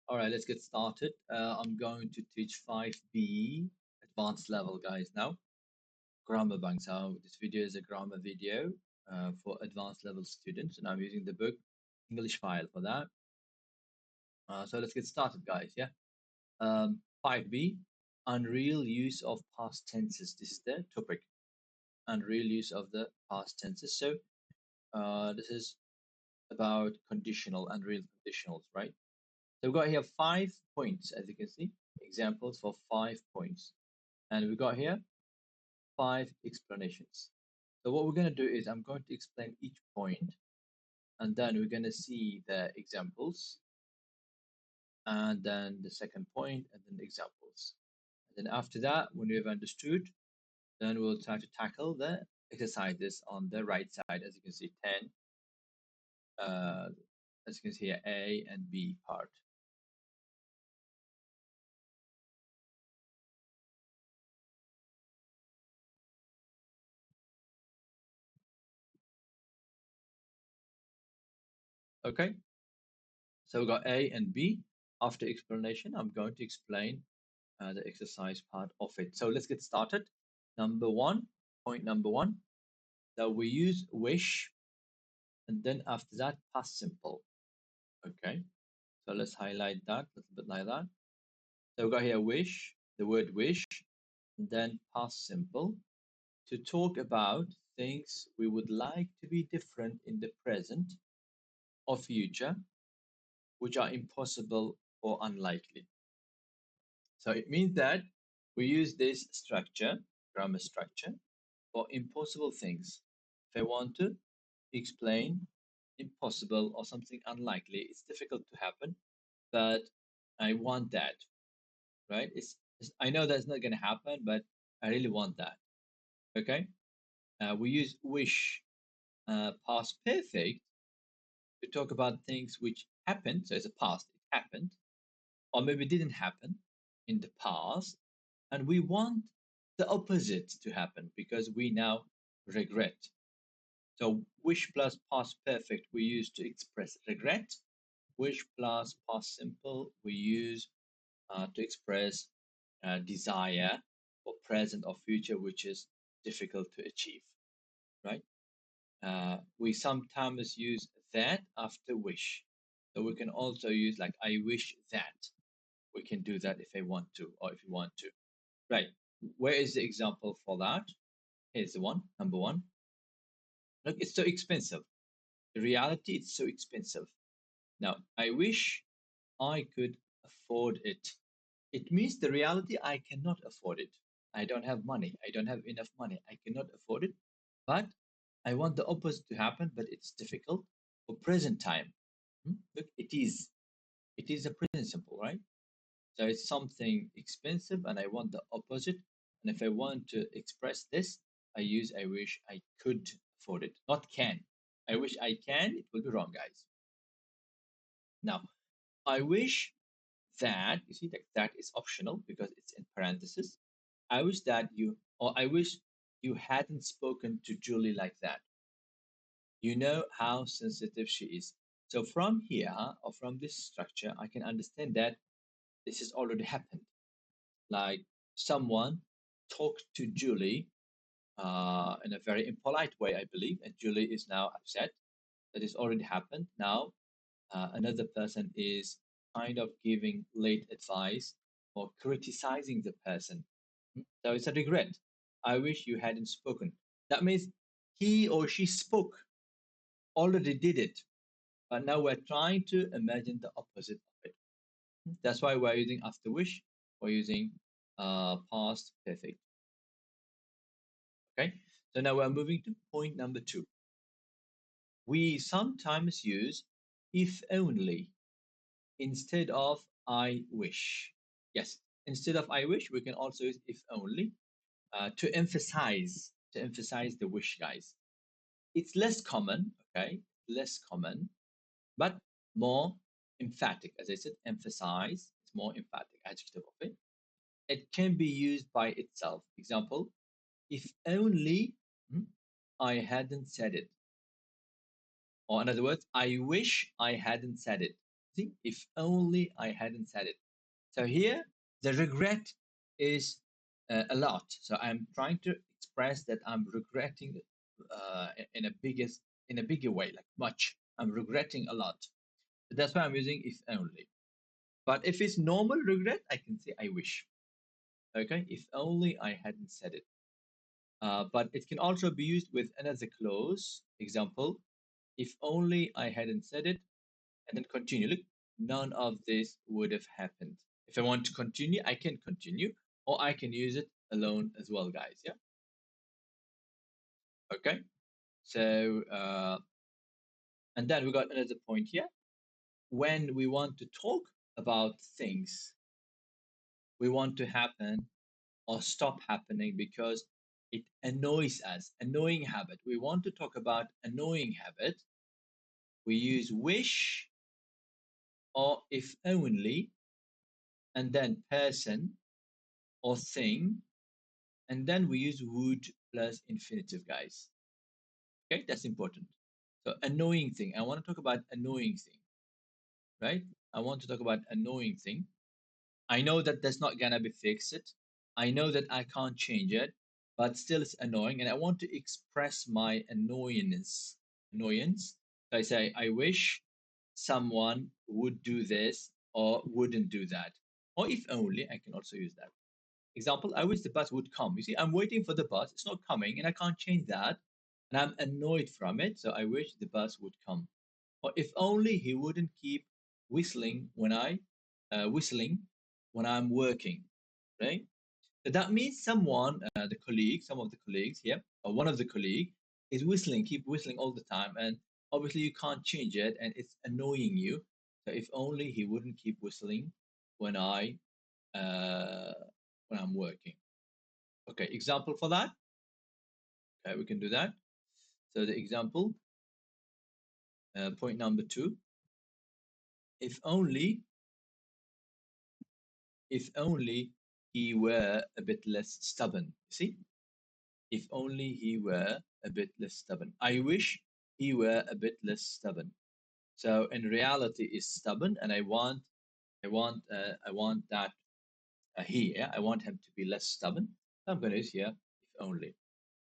All right, let's get started. I'm going to teach 5B advanced level, guys, now. Grammar bank. So this video is a grammar video for advanced level students, and I'm using the book English file for that. So let's get started, guys. Yeah. 5B, unreal use of past tenses. This is the topic, unreal use of the past tenses. So this is about conditional, unreal conditionals, right? So we've got here 5 points, as you can see, examples for 5 points. And we've got here 5 explanations. So what we're going to do is I'm going to explain each point, and then we're going to see the examples, and then the second point, and then the examples. And then after that, when we've understood, then we'll try to tackle the exercises on the right side, as you can see, 10, as you can see here, A and B part. Okay, so we've got A and B. After explanation, I'm going to explain the exercise part of it. So let's get started. Point number one, that we use wish, and then after that, past simple. Okay, so let's highlight that a little bit like that. So we've got here wish, the word wish, and then past simple to talk about things we would like to be different in the present or future, which are impossible or unlikely. So it means that we use this structure, grammar structure, for impossible things. If I want to explain impossible or something unlikely, it's difficult to happen, but I want that, right? I know that's not going to happen, but I really want that. Okay. We use wish, past perfect, to talk about things which happened. So it's a past, it happened, or maybe didn't happen in the past, and we want the opposite to happen because we now regret. So wish plus past perfect we use to express regret. Wish plus past simple we use to express desire for present or future, which is difficult to achieve, right? We sometimes use that after wish. So we can also use like I wish that. We can do that if I want to, or if you want to. Right. Where is the example for that? Here's the one, number one. Look, it's so expensive. The reality, it's so expensive. Now, I wish I could afford it. It means the reality, I cannot afford it. I don't have money. I don't have enough money. I cannot afford it. But I want the opposite to happen, but it's difficult for present time. Look, it is. It is a present simple, right? So it's something expensive and I want the opposite. And if I want to express this, I use I wish I could afford it, not can. I wish I can, it will be wrong, guys. Now, I wish that, you see that that is optional because it's in parentheses. I wish that you, or I wish you hadn't spoken to Julie like that. You know how sensitive she is. So from here, or from this structure, I can understand that this has already happened. Like someone talked to Julie in a very impolite way, I believe, and Julie is now upset. That has already happened. Now, another person is kind of giving late advice or criticizing the person. So it's a regret. I wish you hadn't spoken. That means he or she spoke, already did it, but now we're trying to imagine the opposite of it. That's why we're using after wish, we're using past perfect. Okay, so now we're moving to point number two. We sometimes use if only instead of I wish. Yes, instead of I wish, we can also use if only to emphasize the wish, guys. It's less common, okay, less common, but more emphatic. As I said, emphasize. It's more emphatic adjective of it. It can be used by itself. Example, if only I hadn't said it. Or in other words, I wish I hadn't said it. See, if only I hadn't said it. So here, the regret is a lot. So I'm trying to express that I'm regretting in a bigger way, like much. I'm regretting a lot. So that's why I'm using if only. But if it's normal regret, I can say I wish. Okay, if only I hadn't said it. But it can also be used with another clause. Example, if only I hadn't said it, and then continue. Look, none of this would have happened. If I want to continue, I can continue, or I can use it alone as well, guys. Yeah. Okay. So, and then we got another point here. When we want to talk about things we want to happen or stop happening because it annoys us, annoying habit. We want to talk about annoying habit. We use wish or if only, and then person or thing, and then we use would plus infinitive, guys. Okay, that's important. So annoying thing. I want to talk about annoying thing, right? I want to talk about annoying thing. I know that that's not gonna be fixed. I know that I can't change it, but still it's annoying, and I want to express my annoyance. Annoyance. So I say, I wish someone would do this or wouldn't do that. Or if only, I can also use that. Example, I wish the bus would come. You see, I'm waiting for the bus, it's not coming, and I can't change that. And I'm annoyed from it, so I wish the bus would come. Or if only he wouldn't keep whistling whistling when I'm working, right? So that means someone, the colleague, some of the colleagues here, or one of the colleague is whistling, keep whistling all the time, and obviously you can't change it, and it's annoying you. So if only he wouldn't keep whistling when uh, when I'm working. Okay, example for that. Okay, we can do that. So the example, point number 2. If only, if only he were a bit less stubborn. See, if only he were a bit less stubborn. I wish he were a bit less stubborn. So in reality, is stubborn, and I want that he. Yeah, I want him to be less stubborn. So I'm going to use here if only.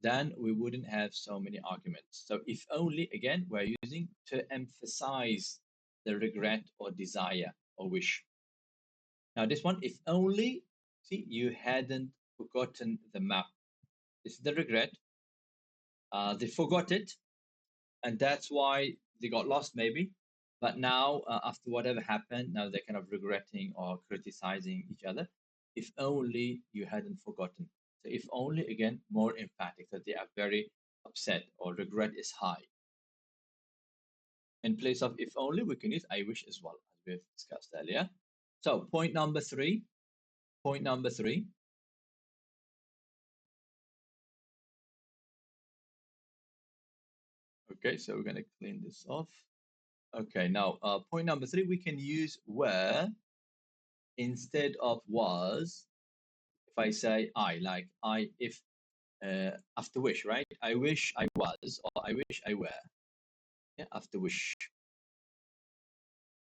Then we wouldn't have so many arguments. So if only, again, we're using to emphasize the regret or desire or wish. Now this one, if only, see, you hadn't forgotten the map. This is the regret. They forgot it, and that's why they got lost maybe. But now, after whatever happened, now they're kind of regretting or criticizing each other. If only you hadn't forgotten. So if only, again, more emphatic, that they are very upset or regret is high. In place of if only, we can use I wish as well, as we've discussed earlier. So point number 3. Point number 3. Okay, so we're going to clean this off. Okay, now point number 3, we can use were instead of was. If I say like if after wish, right? I wish I was, or I wish I were. Yeah, after wish,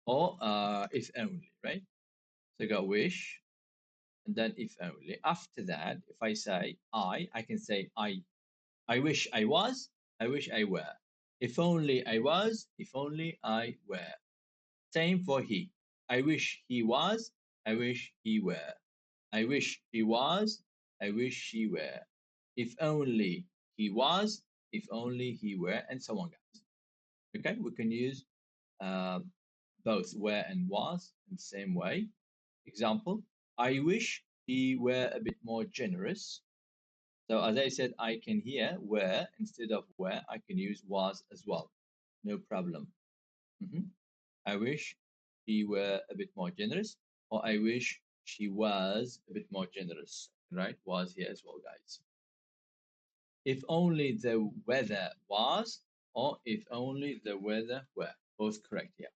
or if only, right? So I got wish, and then if only. After that, if I say I can say I wish I was, I wish I were. If only I was, if only I were. Same for he. I wish he was, I wish he were. I wish he was, I wish she were. If only he was, if only he were, and so on, guys. Okay, we can use uh, both were and was in the same way. Example, I wish he were a bit more generous. So as I said, I can here were instead of were, I can use was as well. No problem. I wish he were a bit more generous, or I wish she was a bit more generous. Right? Was here as well, guys. If only the weather was, or if only the weather were. Both correct here.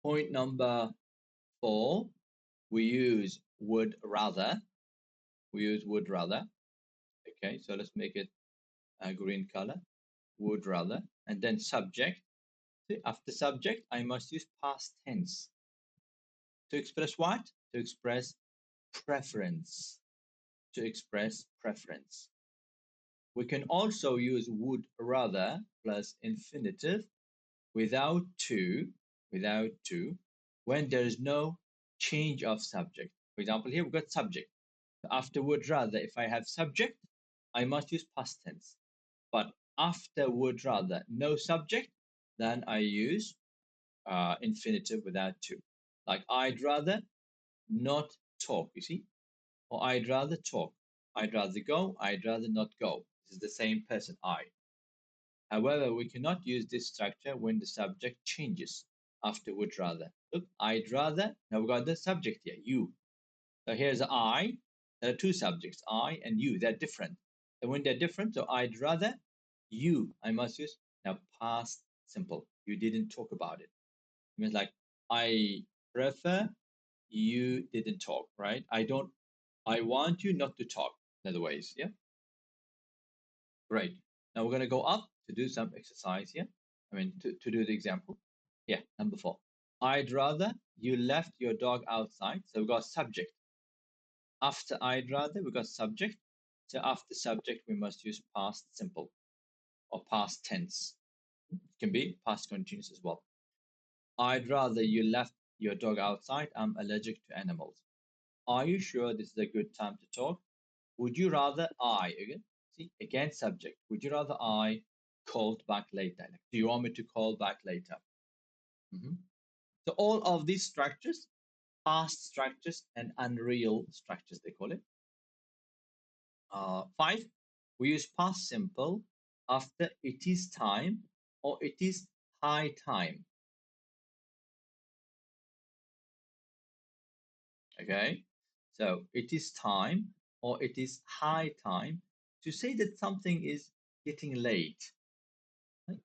Point number 4, we use would rather. We use would rather. Okay, so let's make it a green color. Would rather. And then subject. See, after subject, I must use past tense. To express what? To express preference. To express preference. We can also use would rather plus infinitive without to, when there is no change of subject. For example, here we've got subject. After would rather, if I have subject, I must use past tense. But after would rather, no subject, then I use infinitive without to. Like I'd rather not talk, you see? Or I'd rather talk. I'd rather go, I'd rather not go. This is the same person, I. However, we cannot use this structure when the subject changes after would rather. Look, I'd rather, now we've got the subject here, you. So here's I, there are two subjects, I and you, they're different. And when they're different, so I'd rather, you, I must use now past simple. You didn't talk about it. It means like, I prefer you didn't talk, right? I want you not to talk, in other ways, yeah? Great. Now we're going to go up to do some exercise here. I mean, to do the example. Yeah, number 4. I'd rather you left your dog outside. So we've got subject. After I'd rather, we've got subject. So after subject, we must use past simple or past tense. It can be past continuous as well. I'd rather you left your dog outside. I'm allergic to animals. Are you sure this is a good time to talk? Would you rather I, again, see, again subject, would you rather I called back later? Like, do you want me to call back later? So all of these structures, past structures and unreal structures, they call it. 5, we use past simple after it is time or it is high time. Okay, so it is time or it is high time to say that something is getting late.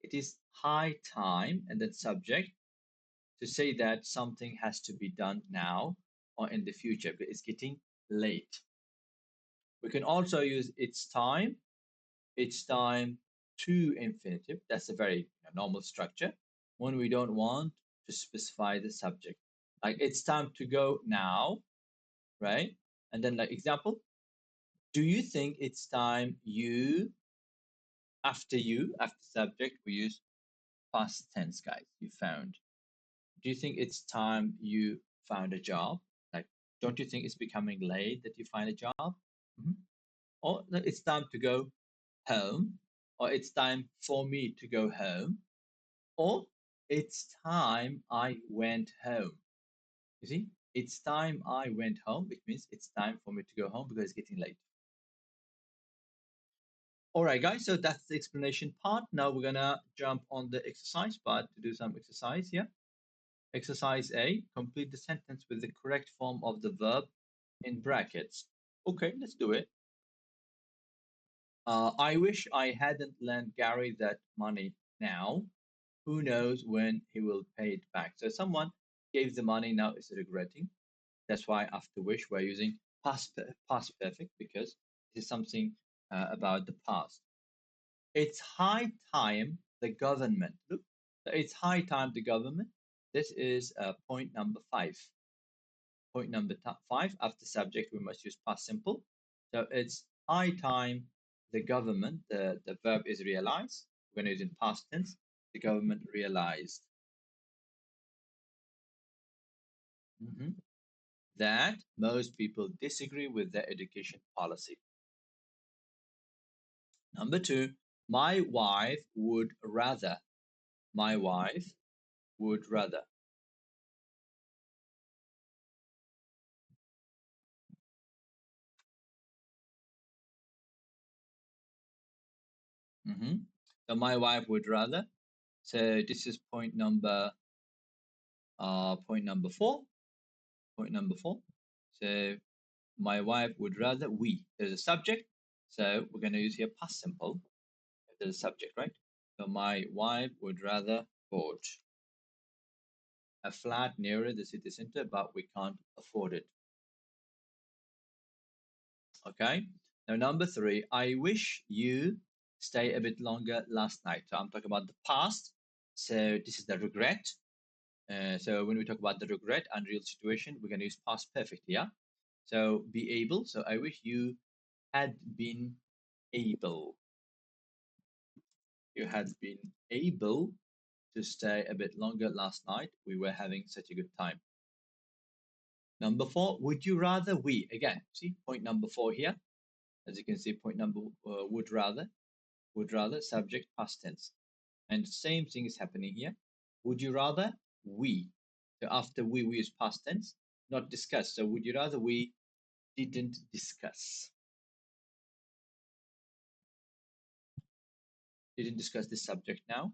It is high time and then subject to say that something has to be done now or in the future, but it's getting late. We can also use it's time to infinitive. That's a very normal structure when we don't want to specify the subject. Like it's time to go now, right? And then like example, do you think it's time after subject, we use past tense, guys. You found. Do you think it's time you found a job? Like, don't you think it's becoming late that you find a job? Mhm. Or no, it's time to go home, or it's time for me to go home, or it's time I went home. You see, it's time I went home, which means it's time for me to go home because it's getting late. All right, guys, so that's the explanation part. Now we're gonna jump on the exercise part to do some exercise here. Exercise A, complete the sentence with the correct form of the verb in brackets. Okay, let's do it. I wish I hadn't lent Gary that money now. Who knows when he will pay it back? So someone gave the money, now is regretting. That's why after wish we're using past perfect because it is something about the past. It's high time the government. Look, it's high time the government. This is point number 5. Point number 5, after subject, we must use past simple. So it's high time the government, the verb is realized. We're going to use in past tense. The government realized that most people disagree with their education policy. Number 2, my wife would rather. My wife would rather. So my wife would rather. So this is point number 4. Point number 4. So my wife would rather we. There's a subject, so we're going to use here past simple. There's a subject, right? So my wife would rather bought a flat nearer the city center, but we can't afford it. Okay. Now number 3, I wish you stay a bit longer last night. So I'm talking about the past. So this is the regret. So when we talk about the regret, unreal situation, we're going to use past perfect here. So be able. So I wish you had been able. You had been able to stay a bit longer last night. We were having such a good time. Number four, would you rather we? Again, see point number four here. As you can see, point number would rather, subject past tense. And same thing is happening here. Would you rather we? So after we use past tense, not discuss. So would you rather we didn't discuss? Didn't discuss this subject now.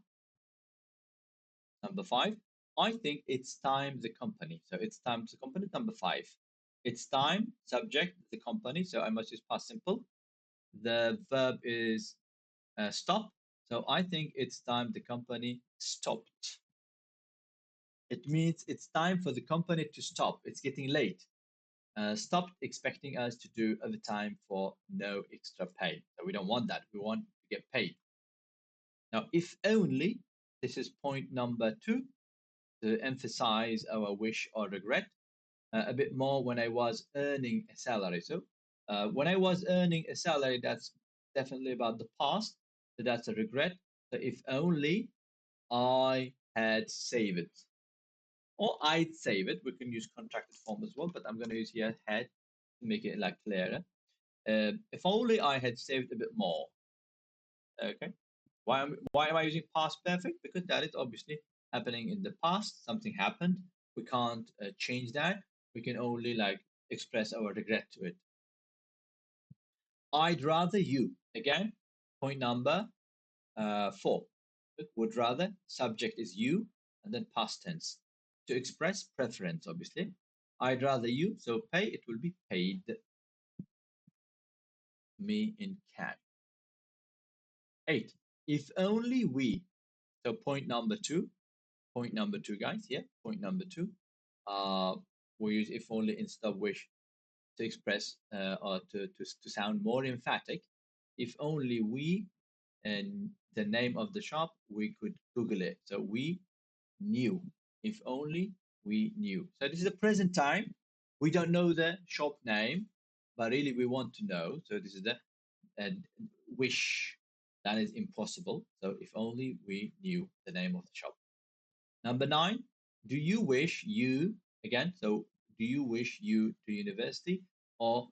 Number five, I think it's time the company. So it's time the company. Number five, it's time, subject, the company. So I must use past simple. The verb is stop. So I think it's time the company stopped. It means it's time for the company to stop. It's getting late. Stopped expecting us to do overtime for no extra pay. So we don't want that. We want to get paid. Now, if only, this is point number two, to emphasize our wish or regret a bit more when I was earning a salary. So when I was earning a salary, that's definitely about the past. So that's a regret. So if only I had saved it. Or I'd save it. We can use contracted form as well, but I'm going to use here had to make it like clearer. If only I had saved a bit more. Okay. Why am I using past perfect? Because that is obviously happening in the past. Something happened. We can't change that. We can only like express our regret to it. I'd rather you. Again, point number four. Would rather, subject is you, and then past tense. To express preference, obviously. I'd rather you, so pay, it will be paid me in cash. 8. If only we. So point number two. Point number two, guys. Yeah, point number two. We use if only instead of wish to express or to sound more emphatic. If only we, and the name of the shop, we could Google it. So we knew. If only we knew. So this is the present time. We don't know the shop name, but really we want to know. So this is the uh, wish. That is impossible. So if only we knew the name of the shop. Number 9. Do you wish you again? So do you wish you to university, or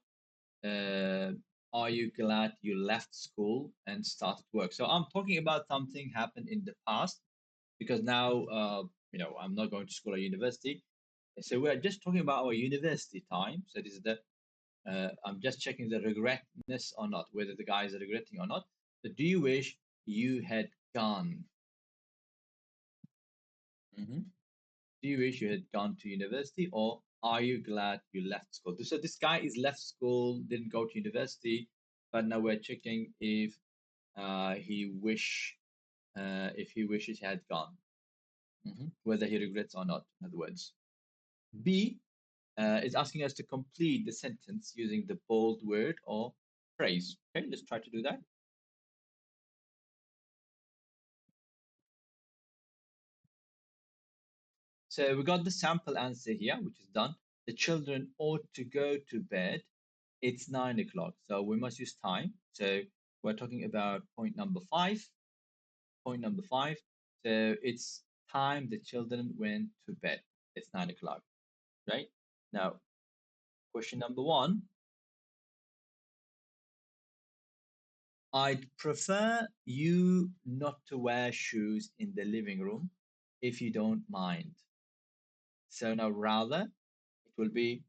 uh, are you glad you left school and started work? So I'm talking about something happened in the past, because now I'm not going to school or university. So we're just talking about our university time. So this is the I'm just checking the regretness or not, whether the guys are regretting or not. So do you wish you had gone? Mhm. Do you wish you had gone to university, or are you glad you left school? So this guy is left school, didn't go to university, but now we're checking if he wishes he had gone, whether he regrets or not. In other words, B is asking us to complete the sentence using the bold word or phrase. Okay, let's try to do that. So we got the sample answer here, which is done. The children ought to go to bed. It's 9 o'clock. So we must use time. So we're talking about point number 5. Point number 5. So it's time the children went to bed. It's 9 o'clock, right? Now, question number 1. I'd prefer you not to wear shoes in the living room if you don't mind. So now rather, it will be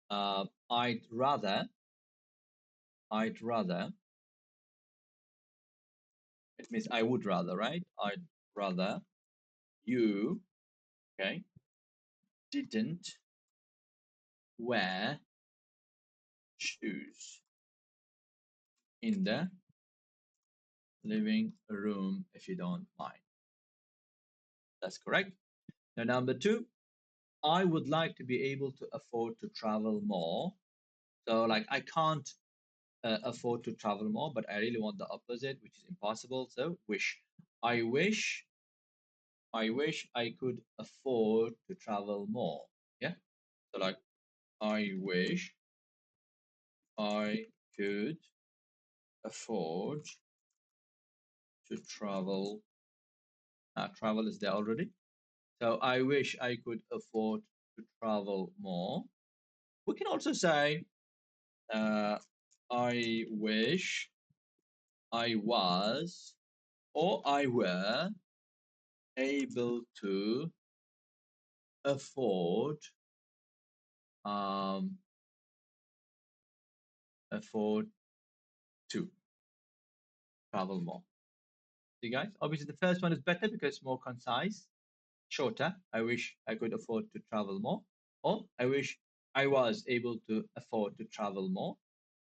I'd rather, I'd rather, it means I would rather, right? I'd rather you, okay, didn't wear shoes in the living room if you don't mind. That's correct. Now, number 2, I would like to be able to afford to travel more. So, like, I can't afford to travel more, but I really want the opposite, which is impossible. So, wish. I wish I wish I could afford to travel more. Yeah. So like, I wish I could afford to travel. Travel is there already. So I wish I could afford to travel more. We can also say, uh, I wish I was or I were able to afford um, afford to travel more. See, guys, obviously the first one is better because it's more concise, shorter. I wish I could afford to travel more, or I wish I was able to afford to travel more,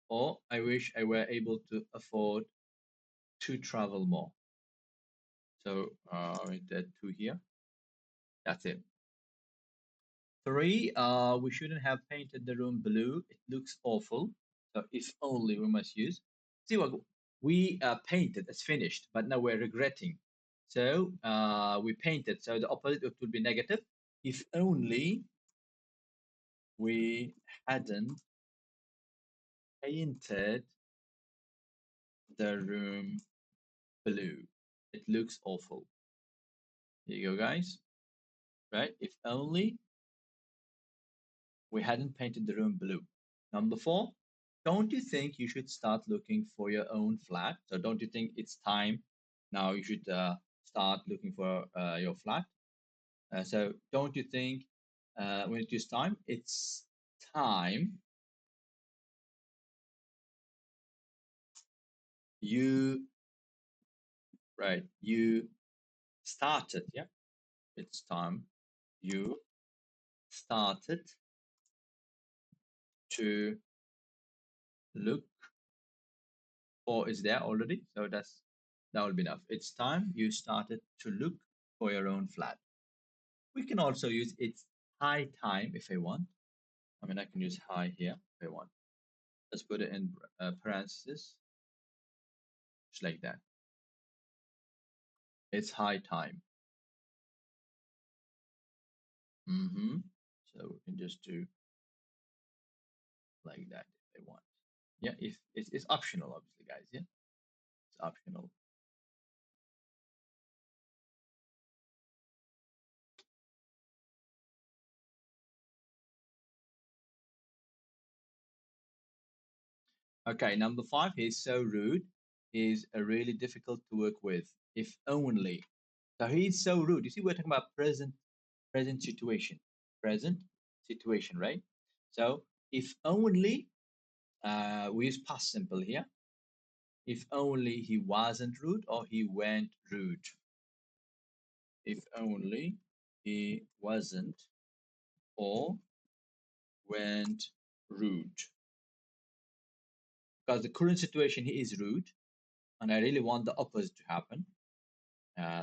or I wish I were able to afford to travel more. So the two here. That's it. Three, we shouldn't have painted the room blue. It looks awful. So if only we must use. See what we painted, it's finished, but now we're regretting. So we painted. So the opposite it would be negative. If only we hadn't painted the room blue. It looks awful. Here you go, guys. Right? If only we hadn't painted the room blue. Number four, don't you think you should start looking for your own flat? So don't you think it's time now you should start looking for your flat? So don't you think when it is time, it's time you, right, you started, yeah? It's time you started to look for is there already. So that will be enough. It's time you started to look for your own flat. We can also use it's high time if I want. I mean, I can use high here if I want. Let's put it in parentheses, just like that. It's high time. So we can just do like that if I want. Yeah, if it's optional, obviously, guys. Yeah, it's optional. Okay, number five, he's so rude. He's really difficult to work with. If only. So he's so rude. You see, we're talking about present situation. Present situation, right? So if only we use past simple here. If only he wasn't rude or he went rude. If only he wasn't or went rude. Because the current situation he is rude, and I really want the opposite to happen.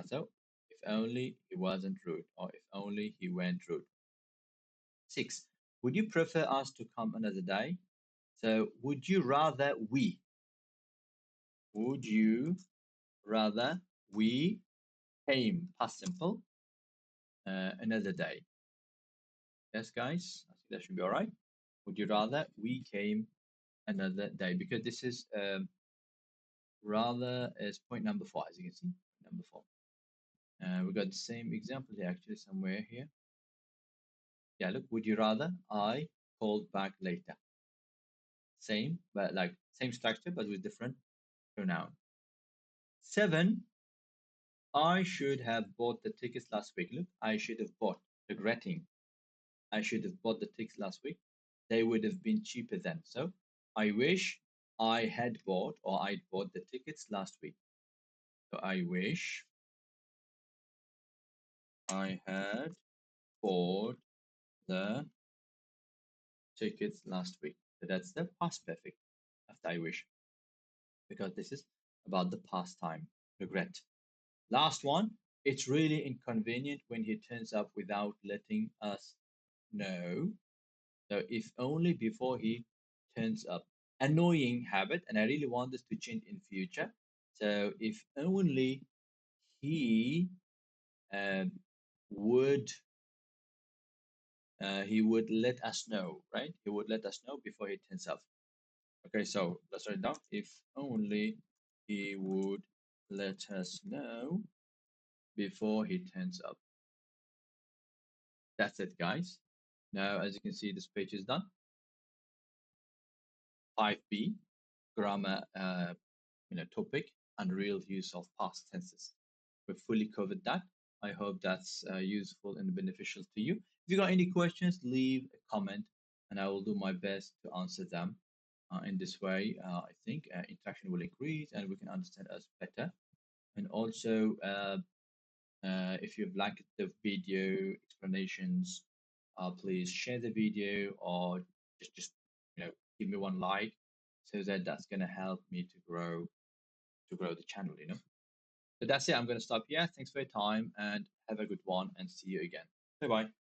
So if only he wasn't rude, or if only he went rude. Six, would you prefer us to come another day? So would you rather we? Would you rather we came past simple another day? Yes, guys, I think that should be all right. Would you rather we came another day? Because this is rather is point number four, as you can see, number four. We got the same example here actually somewhere here. Yeah, look, would you rather I called back later? Same, but like same structure, but with different pronoun. Seven, I should have bought the tickets last week. Look, I should have bought, regretting. I should have bought the tickets last week. They would have been cheaper then. So I wish I had bought or I'd bought the tickets last week. So I wish I had bought the tickets last week. So that's the past perfect after I wish, because this is about the past time, regret. Last one, it's really inconvenient when he turns up without letting us know. So if only before he turns up. Annoying habit, and I really want this to change in future. So if only he um, would he would let us know, right? He would let us know before he turns up. Okay, so let's write it down. If only he would let us know before he turns up. That's it, guys. Now, as you can see, this page is done. 5B, grammar, topic and real use of past tenses. We've fully covered that. I hope that's useful and beneficial to you. If you got any questions, leave a comment and I will do my best to answer them. In this way, I think interaction will increase and we can understand us better. And also, if you've liked the video explanations, please share the video or just give me one like so that that's gonna help me to grow the channel. So that's it. I'm gonna stop here. Thanks for your time and have a good one and see you again. Bye bye.